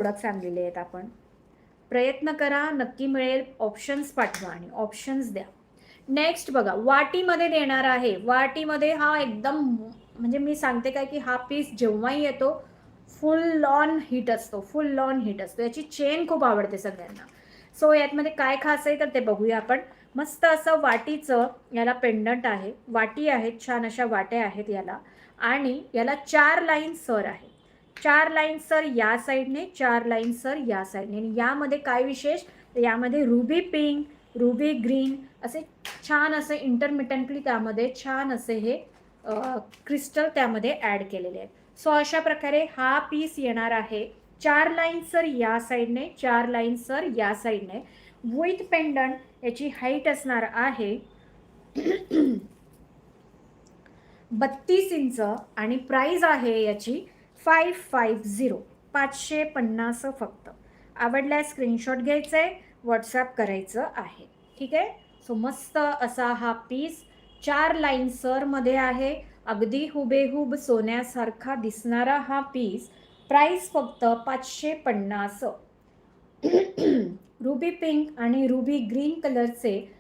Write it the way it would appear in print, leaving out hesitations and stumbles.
Products आणलेले आहेत आपण. प्रयत्न करा, नक्की मिळेल. ऑप्शन्स पाठवा आणि ऑप्शन्स द्या. नेक्स्ट बघा, वाटीमध्ये देणार आहे. वाटीमध्ये हा एकदम म्हणजे मी सांगते काय, की हा पीस जेव्हाही येतो फुल ऑन हीट असतो, फुल ऑन हीट असतो. याची चेन खूप आवडते सगळ्यांना. सो यातमध्ये काय खास आहे तर ते बघूया आपण. मस्त असं वाटीचं याला पेंडंट आहे. वाटी आहेत, छान अशा वाट्या आहेत याला आणि याला 4 लाईन सर आहे. 4 लाईन सर या साईडने, 4 लाईन सर या साईडने. आणि यामध्ये काय विशेष, यामध्ये रुबी पिंक, रुबी ग्रीन असे छान असे इंटरमिटंटली त्यामध्ये छान असे हे क्रिस्टल त्यामध्ये ॲड केलेले आहेत. सो अशा प्रकारे हा पीस येणार आहे. 4 लाईन सर या साईडने, 4 लाईन सर या साईडने विथ पेंडंट. याची हाईट असणार आहे 32 इंच आणि प्राइस आहे याची 550, 550 फक्त. आवडल्यास स्क्रीनशॉट घ्यायचा आहे, व्हॉट्सॲप करायचं आहे. ठीक आहे. सो मस्त असा हा पीस 4 लाईन सरमध्ये आहे. अगदी हुबेहूब सोन्यासारखा दिसणारा हा पीस. प्राइस फक्त 550. रुबी पिंक आणि रुबी ग्रीन कलरचे